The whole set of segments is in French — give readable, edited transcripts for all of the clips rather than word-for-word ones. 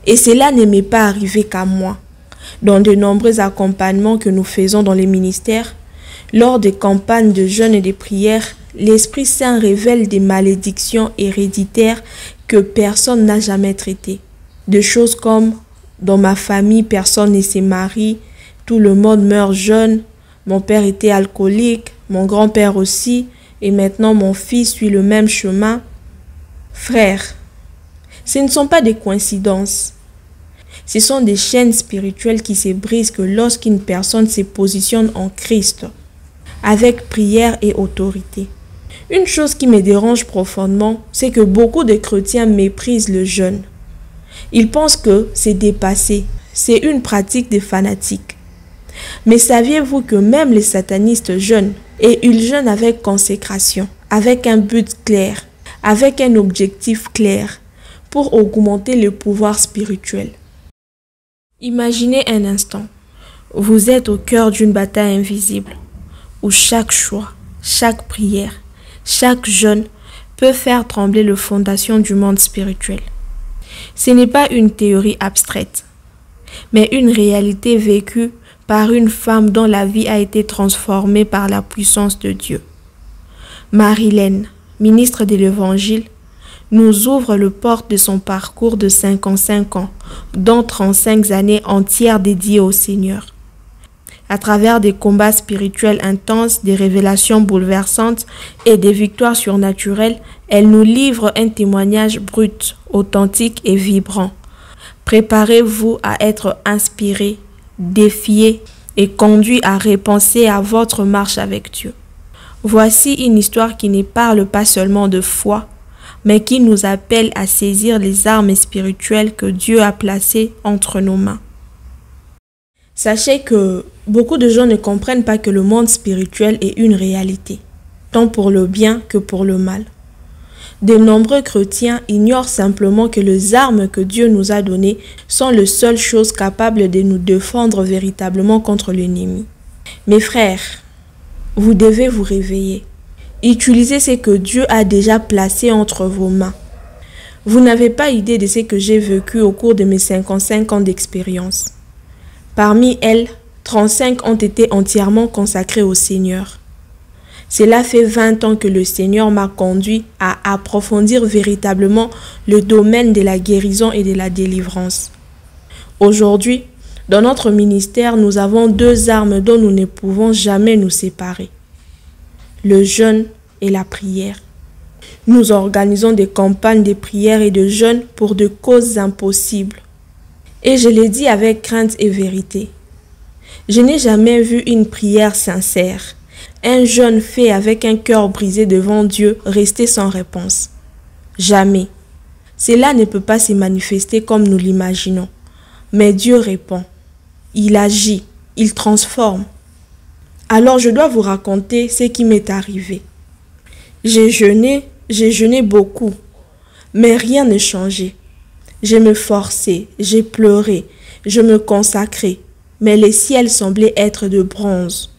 Et cela ne m'est pas arrivé qu'à moi. Dans de nombreux accompagnements que nous faisons dans les ministères, lors des campagnes de jeûne et de prières, l'Esprit Saint révèle des malédictions héréditaires que personne n'a jamais traitées. De choses comme « dans ma famille, personne ne se marie, tout le monde meurt jeune, mon père était alcoolique, mon grand-père aussi, et maintenant mon fils suit le même chemin. » Frères, ce ne sont pas des coïncidences. Ce sont des chaînes spirituelles qui se brisent que lorsqu'une personne se positionne en Christ, avec prière et autorité. Une chose qui me dérange profondément, c'est que beaucoup de chrétiens méprisent le jeûne. Ils pensent que c'est dépassé, c'est une pratique des fanatiques. Mais saviez-vous que même les satanistes jeûnent, et ils jeûnent avec consécration, avec un but clair, avec un objectif clair, pour augmenter le pouvoir spirituel. Imaginez un instant, vous êtes au cœur d'une bataille invisible, où chaque choix, chaque prière, chaque jeûne peut faire trembler les fondations du monde spirituel. Ce n'est pas une théorie abstraite, mais une réalité vécue par une femme dont la vie a été transformée par la puissance de Dieu. Marilène, ministre de l'Évangile, nous ouvre le porte de son parcours de 55 ans, dont 35 années entières dédiées au Seigneur. À travers des combats spirituels intenses, des révélations bouleversantes et des victoires surnaturelles, elle nous livre un témoignage brut, authentique et vibrant. Préparez-vous à être inspiré, défié et conduit à repenser à votre marche avec Dieu. Voici une histoire qui ne parle pas seulement de foi, mais qui nous appelle à saisir les armes spirituelles que Dieu a placées entre nos mains. Sachez que beaucoup de gens ne comprennent pas que le monde spirituel est une réalité, tant pour le bien que pour le mal. De nombreux chrétiens ignorent simplement que les armes que Dieu nous a données sont les seules choses capables de nous défendre véritablement contre l'ennemi. Mes frères, vous devez vous réveiller. Utilisez ce que Dieu a déjà placé entre vos mains. Vous n'avez pas idée de ce que j'ai vécu au cours de mes 55 ans d'expérience. Parmi elles, 35 ont été entièrement consacrés au Seigneur. Cela fait 20 ans que le Seigneur m'a conduit à approfondir véritablement le domaine de la guérison et de la délivrance. Aujourd'hui, dans notre ministère, nous avons deux armes dont nous ne pouvons jamais nous séparer: le jeûne et la prière. Nous organisons des campagnes de prière et de jeûne pour de causes impossibles. Et je le dis avec crainte et vérité. Je n'ai jamais vu une prière sincère, un jeûne fait avec un cœur brisé devant Dieu rester sans réponse. Jamais. Cela ne peut pas se manifester comme nous l'imaginons. Mais Dieu répond. Il agit, il transforme. Alors je dois vous raconter ce qui m'est arrivé. J'ai jeûné beaucoup, mais rien n'a changé. Je me forçais, j'ai pleuré, je me consacrais, mais le ciel semblait être de bronze.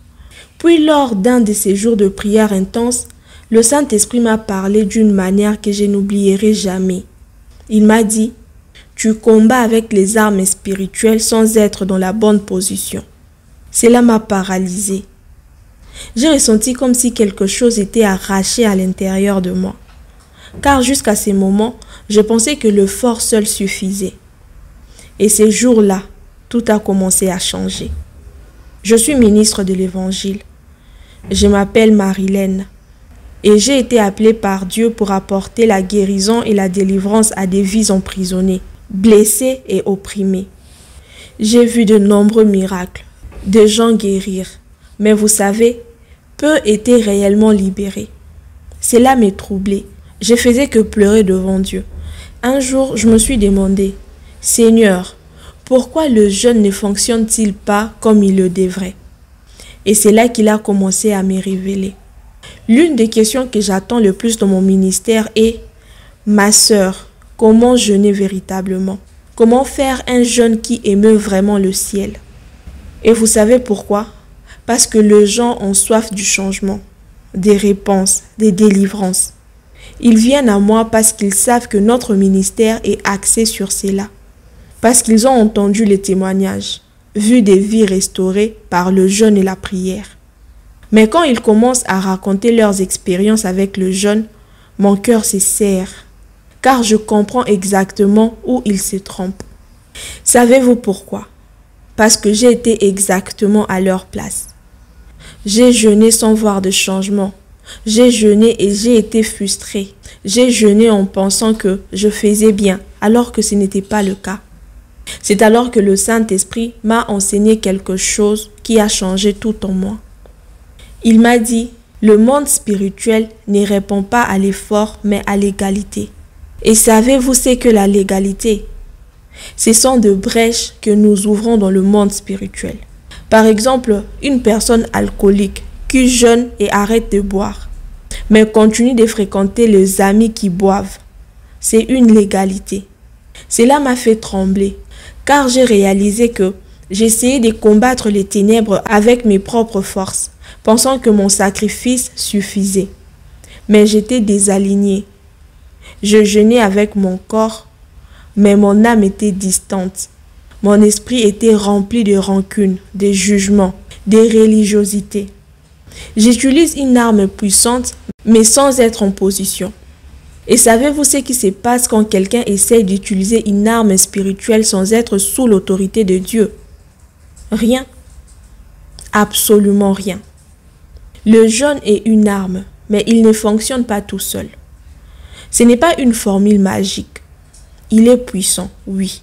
Puis lors d'un de ces jours de prière intense, le Saint-Esprit m'a parlé d'une manière que je n'oublierai jamais. Il m'a dit, « Tu combats avec les armes spirituelles sans être dans la bonne position. » Cela m'a paralysé. J'ai ressenti comme si quelque chose était arraché à l'intérieur de moi. Car jusqu'à ce moment, je pensais que le fort seul suffisait. Et ces jours-là, tout a commencé à changer. Je suis ministre de l'Évangile. Je m'appelle Marilène. Et j'ai été appelée par Dieu pour apporter la guérison et la délivrance à des vies emprisonnées, blessées et opprimées. J'ai vu de nombreux miracles, des gens guérir. Mais vous savez, peu étaient réellement libérés. Cela m'est troublé. Je faisais que pleurer devant Dieu. Un jour, je me suis demandé, « Seigneur, pourquoi le jeûne ne fonctionne-t-il pas comme il le devrait ?» Et c'est là qu'il a commencé à me révéler. L'une des questions que j'attends le plus dans mon ministère est, « Ma sœur, comment jeûner véritablement? Comment faire un jeûne qui émeut vraiment le ciel ?» Et vous savez pourquoi? Parce que les gens ont soif du changement, des réponses, des délivrances. Ils viennent à moi parce qu'ils savent que notre ministère est axé sur cela. parce qu'ils ont entendu les témoignages, vu des vies restaurées par le jeûne et la prière. Mais quand ils commencent à raconter leurs expériences avec le jeûne, mon cœur se serre, car je comprends exactement où ils se trompent. Savez-vous pourquoi? Parce que j'ai été exactement à leur place. J'ai jeûné sans voir de changement. J'ai jeûné et j'ai été frustré. J'ai jeûné en pensant que je faisais bien, alors que ce n'était pas le cas. C'est alors que le Saint-Esprit m'a enseigné quelque chose qui a changé tout en moi. Il m'a dit, le monde spirituel ne répond pas à l'effort, mais à l'égalité. Et savez-vous ce que la légalité? Ce sont de brèches que nous ouvrons dans le monde spirituel. Par exemple, une personne alcoolique qui jeûne et arrête de boire, mais continue de fréquenter les amis qui boivent. C'est une légalité. Cela m'a fait trembler, car j'ai réalisé que j'essayais de combattre les ténèbres avec mes propres forces, pensant que mon sacrifice suffisait. Mais j'étais désalignée. Je jeûnais avec mon corps, mais mon âme était distante. Mon esprit était rempli de rancune, de jugement, de religiosité. J'utilise une arme puissante, mais sans être en position. Et savez-vous ce qui se passe quand quelqu'un essaie d'utiliser une arme spirituelle sans être sous l'autorité de Dieu? Rien. Absolument rien. Le jeûne est une arme, mais il ne fonctionne pas tout seul. Ce n'est pas une formule magique. Il est puissant, oui,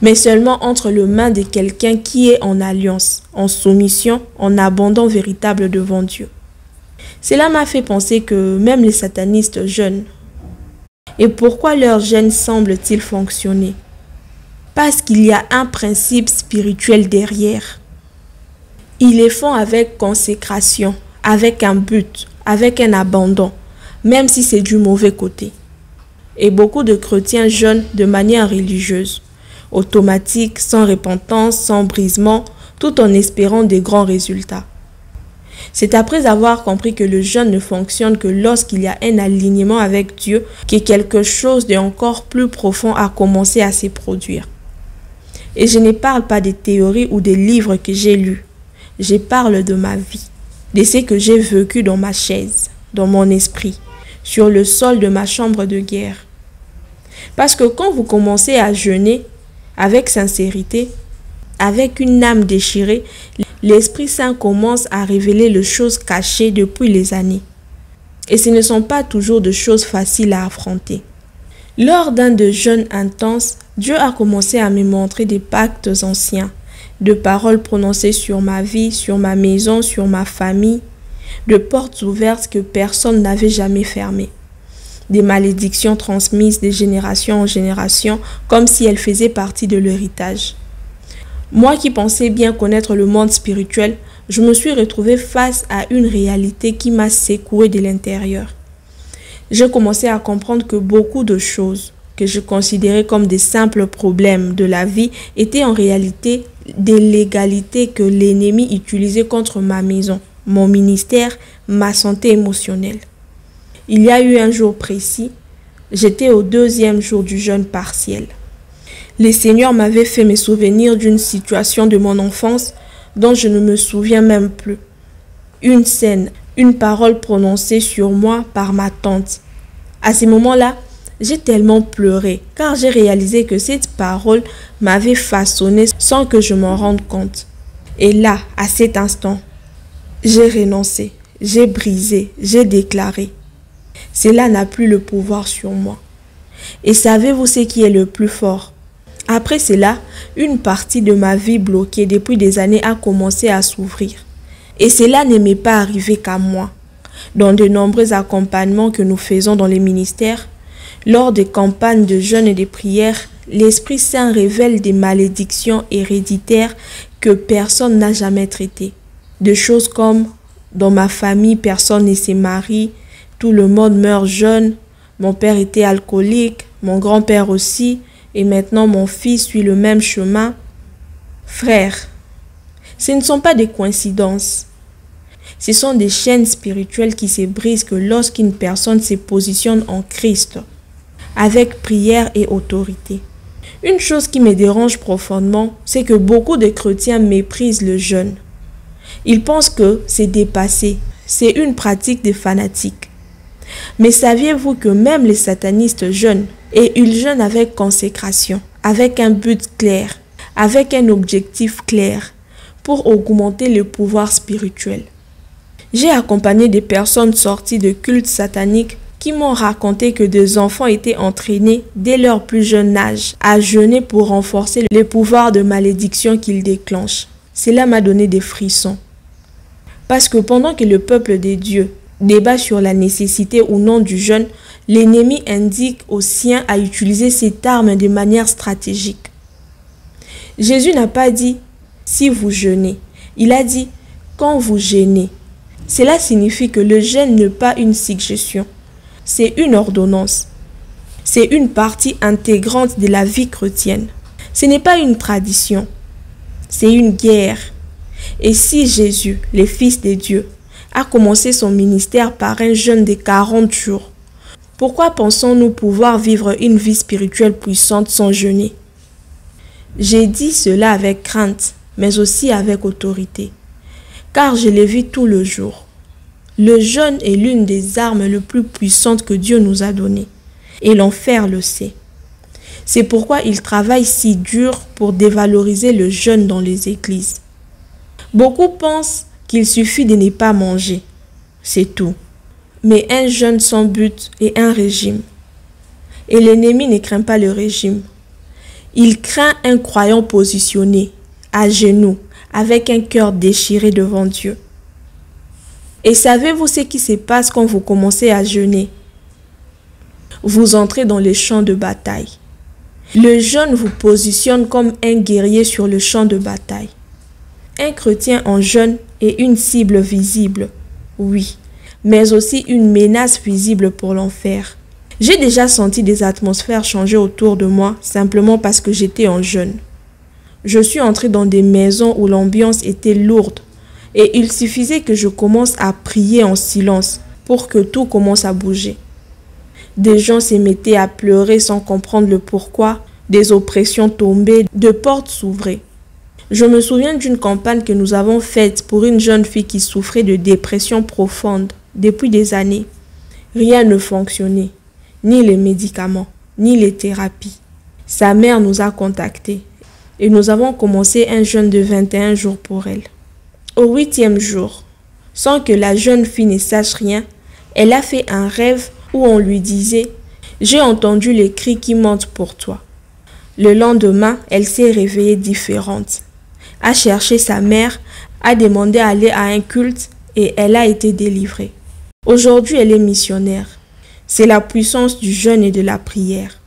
mais seulement entre les mains de quelqu'un qui est en alliance, en soumission, en abandon véritable devant Dieu. Cela m'a fait penser que même les satanistes jeûnent. Et pourquoi leur jeûne semble-t-il fonctionner? Parce qu'il y a un principe spirituel derrière. Ils les font avec consécration, avec un but, avec un abandon, même si c'est du mauvais côté. Et beaucoup de chrétiens jeûnent de manière religieuse, automatique, sans repentance, sans brisement, tout en espérant de grands résultats. C'est après avoir compris que le jeûne ne fonctionne que lorsqu'il y a un alignement avec Dieu que quelque chose d'encore plus profond a commencé à se produire. Et je ne parle pas des théories ou des livres que j'ai lus. Je parle de ma vie, de ce que j'ai vécu dans ma chaise, dans mon esprit, sur le sol de ma chambre de guerre. Parce que quand vous commencez à jeûner avec sincérité, avec une âme déchirée, l'Esprit Saint commence à révéler les choses cachées depuis les années. Et ce ne sont pas toujours de choses faciles à affronter. Lors d'un de jeûnes intenses, Dieu a commencé à me montrer des pactes anciens, de paroles prononcées sur ma vie, sur ma maison, sur ma famille, de portes ouvertes que personne n'avait jamais fermées. Des malédictions transmises de génération en génération, comme si elles faisaient partie de l'héritage. Moi qui pensais bien connaître le monde spirituel, je me suis retrouvée face à une réalité qui m'a secouée de l'intérieur. J'ai commencé à comprendre que beaucoup de choses que je considérais comme des simples problèmes de la vie étaient en réalité des légalités que l'ennemi utilisait contre ma maison, mon ministère, ma santé émotionnelle. Il y a eu un jour précis, j'étais au 2e jour du jeûne partiel. Le Seigneur m'avait fait me souvenir d'une situation de mon enfance dont je ne me souviens même plus. Une scène, une parole prononcée sur moi par ma tante. À ce moment-là, j'ai tellement pleuré car j'ai réalisé que cette parole m'avait façonné sans que je m'en rende compte. Et là, à cet instant, j'ai renoncé, j'ai brisé, j'ai déclaré. Cela n'a plus le pouvoir sur moi. Et savez-vous ce qui est le plus fort? Après cela, une partie de ma vie bloquée depuis des années a commencé à s'ouvrir. Et cela ne m'est pas arrivé qu'à moi. Dans de nombreux accompagnements que nous faisons dans les ministères, lors des campagnes de jeûne et de prières, l'Esprit Saint révèle des malédictions héréditaires que personne n'a jamais traitées. Des choses comme « dans ma famille, personne ne se marie », tout le monde meurt jeune, mon père était alcoolique, mon grand-père aussi, et maintenant mon fils suit le même chemin. Frères, ce ne sont pas des coïncidences. Ce sont des chaînes spirituelles qui se brisent que lorsqu'une personne se positionne en Christ, avec prière et autorité. Une chose qui me dérange profondément, c'est que beaucoup de chrétiens méprisent le jeûne. Ils pensent que c'est dépassé, c'est une pratique des fanatiques. Mais saviez-vous que même les satanistes jeûnent, et ils jeûnent avec consécration, avec un but clair, avec un objectif clair, pour augmenter le pouvoir spirituel. J'ai accompagné des personnes sorties de cultes sataniques qui m'ont raconté que des enfants étaient entraînés dès leur plus jeune âge à jeûner pour renforcer les pouvoirs de malédiction qu'ils déclenchent. Cela m'a donné des frissons. Parce que pendant que le peuple des dieux débat sur la nécessité ou non du jeûne, l'ennemi indique aux siens à utiliser cette arme de manière stratégique. Jésus n'a pas dit « si vous jeûnez », il a dit « quand vous jeûnez ». Cela signifie que le jeûne n'est pas une suggestion, c'est une ordonnance. C'est une partie intégrante de la vie chrétienne. Ce n'est pas une tradition, c'est une guerre. Et si Jésus, le Fils de Dieu, a commencé son ministère par un jeûne de 40 jours, pourquoi pensons-nous pouvoir vivre une vie spirituelle puissante sans jeûner? J'ai dit cela avec crainte, mais aussi avec autorité, car je le vis tout le jour. Le jeûne est l'une des armes les plus puissantes que Dieu nous a données, et l'enfer le sait. C'est pourquoi il travaille si dur pour dévaloriser le jeûne dans les églises. Beaucoup pensent qu'il suffit de ne pas manger, c'est tout. Mais un jeûne sans but est un régime. Et l'ennemi ne craint pas le régime. Il craint un croyant positionné, à genoux, avec un cœur déchiré devant Dieu. Et savez-vous ce qui se passe quand vous commencez à jeûner? Vous entrez dans les champs de bataille. Le jeûne vous positionne comme un guerrier sur le champ de bataille. Un chrétien en jeûne est une cible visible, oui, mais aussi une menace visible pour l'enfer. J'ai déjà senti des atmosphères changer autour de moi simplement parce que j'étais en jeûne. Je suis entré dans des maisons où l'ambiance était lourde et il suffisait que je commence à prier en silence pour que tout commence à bouger. Des gens se mettaient à pleurer sans comprendre le pourquoi, des oppressions tombaient, des portes s'ouvraient. Je me souviens d'une campagne que nous avons faite pour une jeune fille qui souffrait de dépression profonde depuis des années. Rien ne fonctionnait, ni les médicaments, ni les thérapies. Sa mère nous a contactés et nous avons commencé un jeûne de 21 jours pour elle. Au 8e jour, sans que la jeune fille ne sache rien, elle a fait un rêve où on lui disait « J'ai entendu les cris qui montent pour toi ». Le lendemain, elle s'est réveillée différente, a cherché sa mère, a demandé à aller à un culte et elle a été délivrée. Aujourd'hui, elle est missionnaire. C'est la puissance du jeûne et de la prière.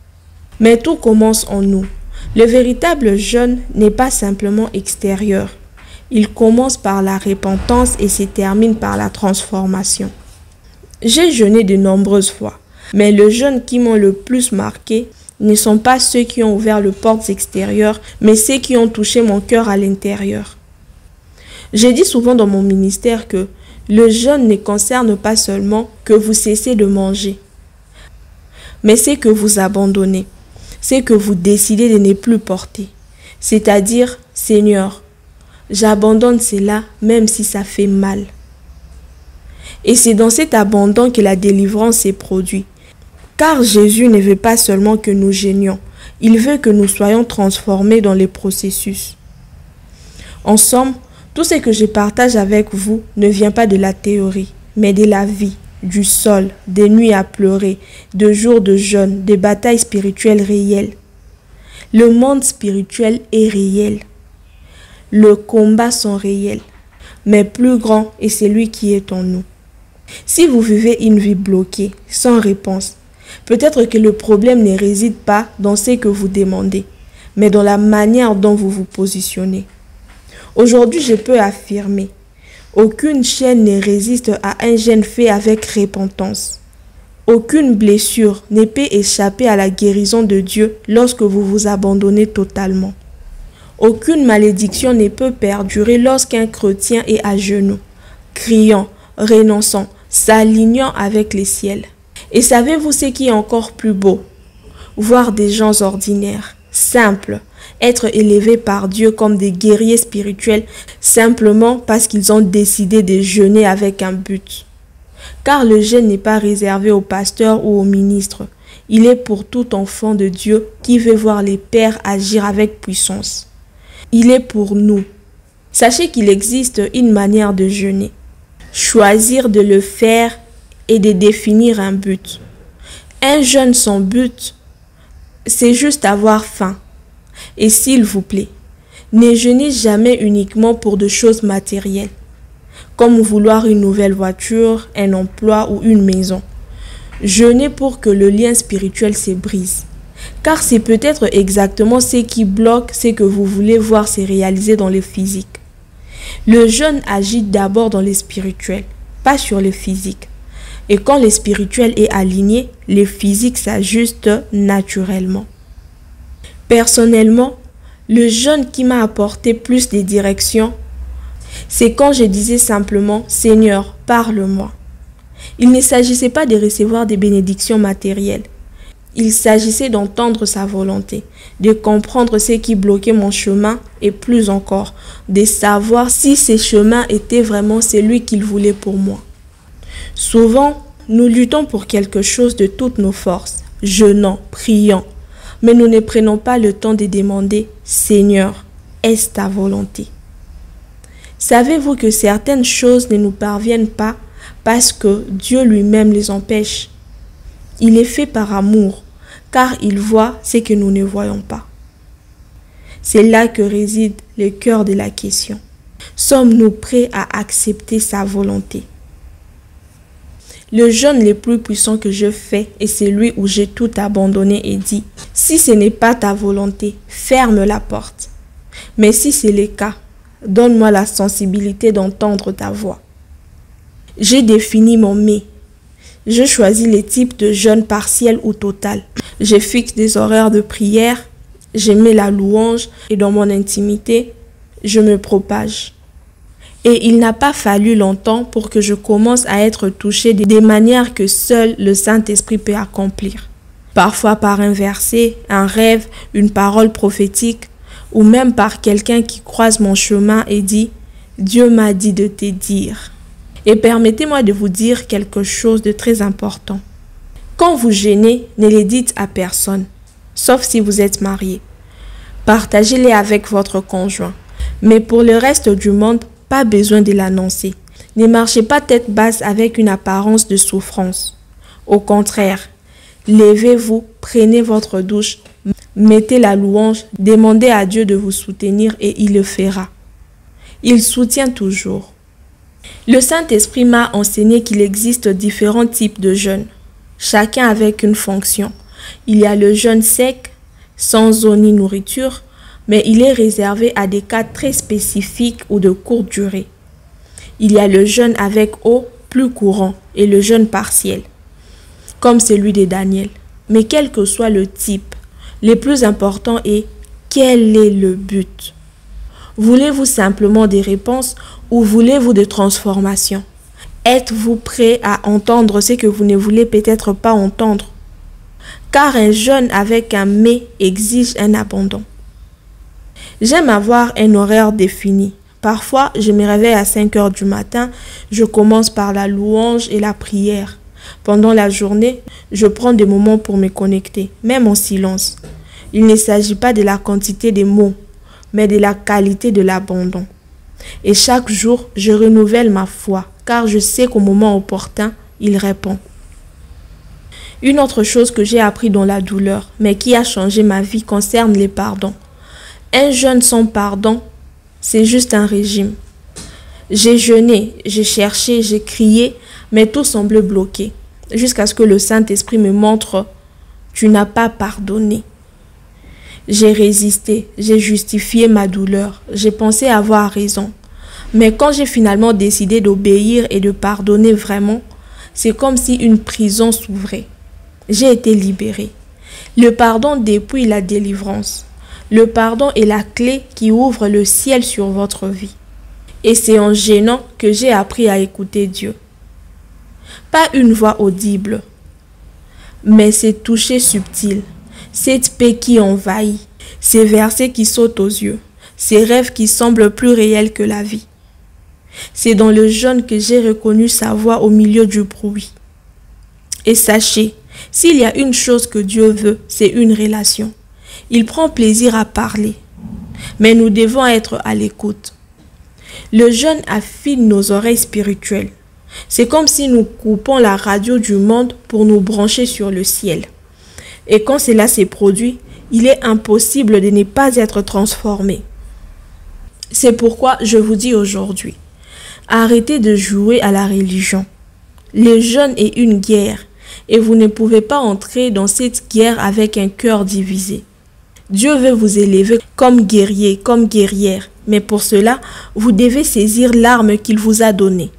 Mais tout commence en nous. Le véritable jeûne n'est pas simplement extérieur. Il commence par la repentance et se termine par la transformation. J'ai jeûné de nombreuses fois, mais les jeûnes qui m'ont le plus marqué ne sont pas ceux qui ont ouvert les portes extérieures, mais ceux qui ont touché mon cœur à l'intérieur. J'ai dit souvent dans mon ministère que le jeûne ne concerne pas seulement que vous cessez de manger, mais c'est que vous abandonnez, c'est que vous décidez de ne plus porter. C'est-à-dire, Seigneur, j'abandonne cela même si ça fait mal. Et c'est dans cet abandon que la délivrance s'est produite. Car Jésus ne veut pas seulement que nous jeûnions, il veut que nous soyons transformés dans les processus. En somme, tout ce que je partage avec vous ne vient pas de la théorie, mais de la vie, du sol, des nuits à pleurer, de jours de jeûne, des batailles spirituelles réelles. Le monde spirituel est réel. Le combat sont réels, mais plus grand est celui qui est en nous. Si vous vivez une vie bloquée, sans réponse, peut-être que le problème ne réside pas dans ce que vous demandez, mais dans la manière dont vous vous positionnez. Aujourd'hui, je peux affirmer, aucune chaîne ne résiste à un jeûne fait avec repentance. Aucune blessure ne peut échapper à la guérison de Dieu lorsque vous vous abandonnez totalement. Aucune malédiction ne peut perdurer lorsqu'un chrétien est à genoux, criant, renonçant, s'alignant avec les ciels. Et savez-vous ce qui est encore plus beau? Voir des gens ordinaires, simple, être élevés par Dieu comme des guerriers spirituels simplement parce qu'ils ont décidé de jeûner avec un but. Car le jeûne n'est pas réservé aux pasteurs ou aux ministres. Il est pour tout enfant de Dieu qui veut voir les pères agir avec puissance. Il est pour nous. Sachez qu'il existe une manière de jeûner. Choisir de le faire et de définir un but. Un jeûne sans but, c'est juste avoir faim. Et s'il vous plaît, ne jeûnez jamais uniquement pour de choses matérielles, comme vouloir une nouvelle voiture, un emploi ou une maison. Jeûnez pour que le lien spirituel se brise. Car c'est peut-être exactement ce qui bloque ce que vous voulez voir se réaliser dans le physique. Le jeûne agit d'abord dans le spirituel, pas sur le physique. Et quand le spirituel est aligné, le physique s'ajuste naturellement. Personnellement, le jeûne qui m'a apporté plus de direction, c'est quand je disais simplement « Seigneur, parle-moi ». Il ne s'agissait pas de recevoir des bénédictions matérielles. Il s'agissait d'entendre sa volonté, de comprendre ce qui bloquait mon chemin et plus encore, de savoir si ce chemin était vraiment celui qu'il voulait pour moi. Souvent, nous luttons pour quelque chose de toutes nos forces, jeûnant, priant, mais nous ne prenons pas le temps de demander « Seigneur, est-ce ta volonté ?» Savez-vous que certaines choses ne nous parviennent pas parce que Dieu lui-même les empêche? Il est fait par amour, car il voit ce que nous ne voyons pas. C'est là que réside le cœur de la question. Sommes-nous prêts à accepter sa volonté? Le jeûne le plus puissant que je fais est celui où j'ai tout abandonné et dit « Si ce n'est pas ta volonté, ferme la porte. Mais si c'est le cas, donne-moi la sensibilité d'entendre ta voix. » J'ai défini mon « mais ». Je choisis les types de jeûne partiel ou total. Je fixe des horaires de prière, je mets la louange et dans mon intimité, je me propage. Et il n'a pas fallu longtemps pour que je commence à être touchée des manières que seul le Saint-Esprit peut accomplir. Parfois par un verset, un rêve, une parole prophétique, ou même par quelqu'un qui croise mon chemin et dit « Dieu m'a dit de te dire ». Et permettez-moi de vous dire quelque chose de très important. Quand vous jeûnez, ne le dites à personne, sauf si vous êtes marié. Partagez-les avec votre conjoint. Mais pour le reste du monde, pas besoin de l'annoncer. Ne marchez pas tête basse avec une apparence de souffrance. Au contraire, levez-vous, prenez votre douche, mettez la louange, demandez à Dieu de vous soutenir et il le fera. Il soutient toujours. Le Saint-Esprit m'a enseigné qu'il existe différents types de jeûnes, chacun avec une fonction. Il y a le jeûne sec, sans eau ni nourriture, mais il est réservé à des cas très spécifiques ou de courte durée. Il y a le jeûne avec eau, plus courant, et le jeûne partiel, comme celui de Daniel. Mais quel que soit le type, le plus important est quel est le but? Voulez-vous simplement des réponses ou voulez-vous des transformations? Êtes-vous prêt à entendre ce que vous ne voulez peut-être pas entendre? Car un jeûne avec un « mais » exige un abandon. J'aime avoir un horaire défini. Parfois, je me réveille à 5 heures du matin, je commence par la louange et la prière. Pendant la journée, je prends des moments pour me connecter, même en silence. Il ne s'agit pas de la quantité des mots, mais de la qualité de l'abandon. Et chaque jour, je renouvelle ma foi, car je sais qu'au moment opportun, il répond. Une autre chose que j'ai appris dans la douleur, mais qui a changé ma vie, concerne les pardons. Un jeûne sans pardon, c'est juste un régime. J'ai jeûné, j'ai cherché, j'ai crié, mais tout semblait bloqué, jusqu'à ce que le Saint-Esprit me montre « Tu n'as pas pardonné ». J'ai résisté, j'ai justifié ma douleur, j'ai pensé avoir raison. Mais quand j'ai finalement décidé d'obéir et de pardonner vraiment, c'est comme si une prison s'ouvrait. J'ai été libérée. Le pardon dépouille la délivrance. Le pardon est la clé qui ouvre le ciel sur votre vie. Et c'est en jeûnant que j'ai appris à écouter Dieu. Pas une voix audible, mais ces touchés subtils, cette paix qui envahit. Ces versets qui sautent aux yeux, ces rêves qui semblent plus réels que la vie. C'est dans le jeûne que j'ai reconnu sa voix au milieu du bruit. Et sachez, s'il y a une chose que Dieu veut, c'est une relation. Il prend plaisir à parler, mais nous devons être à l'écoute. Le jeûne affine nos oreilles spirituelles. C'est comme si nous coupons la radio du monde pour nous brancher sur le ciel. Et quand cela s'est produit, il est impossible de ne pas être transformé. C'est pourquoi je vous dis aujourd'hui, arrêtez de jouer à la religion. Le jeûne est une guerre et vous ne pouvez pas entrer dans cette guerre avec un cœur divisé. Dieu veut vous élever comme guerrier, comme guerrière, mais pour cela, vous devez saisir l'arme qu'il vous a donnée.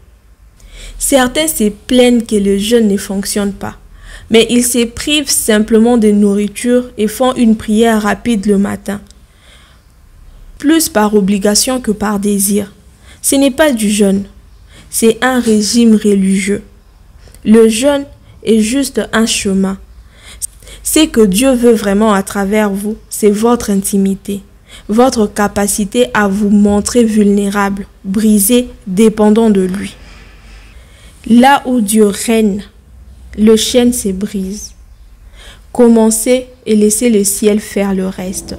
Certains se plaignent que le jeûne ne fonctionne pas, mais ils se privent simplement de nourriture et font une prière rapide le matin, plus par obligation que par désir. Ce n'est pas du jeûne, c'est un régime religieux. Le jeûne est juste un chemin. Ce que Dieu veut vraiment à travers vous, c'est votre intimité, votre capacité à vous montrer vulnérable, brisé, dépendant de lui. Là où Dieu règne, le chêne se brise. Commencez et laissez le ciel faire le reste.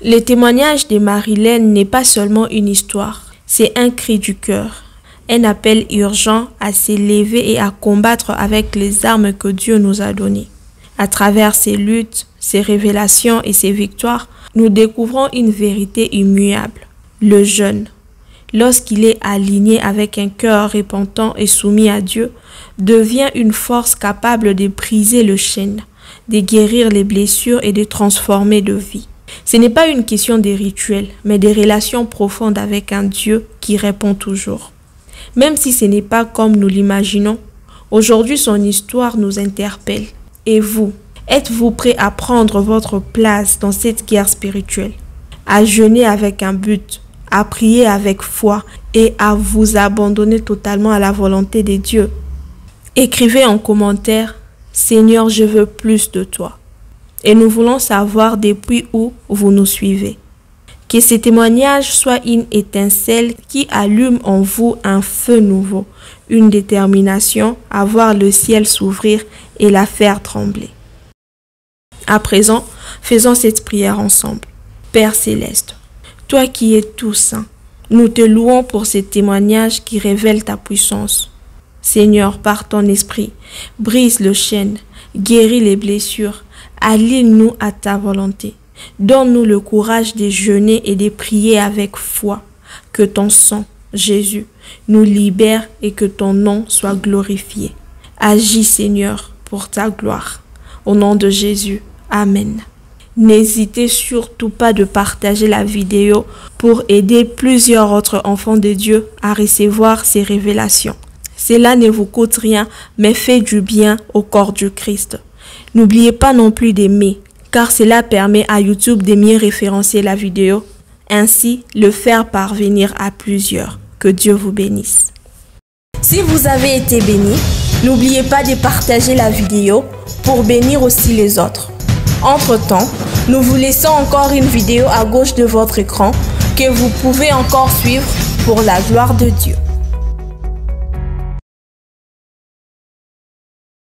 Le témoignage de Marilène n'est pas seulement une histoire, c'est un cri du cœur. Un appel urgent à s'élever et à combattre avec les armes que Dieu nous a données. À travers ces luttes, ces révélations et ces victoires, nous découvrons une vérité immuable. Le jeûne, lorsqu'il est aligné avec un cœur repentant et soumis à Dieu, devient une force capable de briser le chêne, de guérir les blessures et de transformer de vie. Ce n'est pas une question de rituels, mais des relations profondes avec un Dieu qui répond toujours. Même si ce n'est pas comme nous l'imaginons, aujourd'hui son histoire nous interpelle. Et vous, êtes-vous prêt à prendre votre place dans cette guerre spirituelle, à jeûner avec un but, à prier avec foi et à vous abandonner totalement à la volonté de Dieu? Écrivez en commentaire, Seigneur, je veux plus de toi. Et nous voulons savoir depuis où vous nous suivez. Que ces témoignages soient une étincelle qui allume en vous un feu nouveau, une détermination à voir le ciel s'ouvrir et la faire trembler. À présent, faisons cette prière ensemble. Père Céleste, toi qui es tout saint, nous te louons pour ces témoignages qui révèlent ta puissance. Seigneur, par ton esprit, brise le chêne, guéris les blessures, aligne-nous à ta volonté. Donne-nous le courage de jeûner et de prier avec foi. Que ton sang, Jésus, nous libère et que ton nom soit glorifié. Agis, Seigneur, pour ta gloire. Au nom de Jésus. Amen. N'hésitez surtout pas de partager la vidéo pour aider plusieurs autres enfants de Dieu à recevoir ces révélations. Cela ne vous coûte rien, mais fait du bien au corps du Christ. N'oubliez pas non plus d'aimer, car cela permet à YouTube de mieux référencer la vidéo, ainsi le faire parvenir à plusieurs. Que Dieu vous bénisse. Si vous avez été béni, n'oubliez pas de partager la vidéo pour bénir aussi les autres. Entre-temps, nous vous laissons encore une vidéo à gauche de votre écran que vous pouvez encore suivre pour la gloire de Dieu.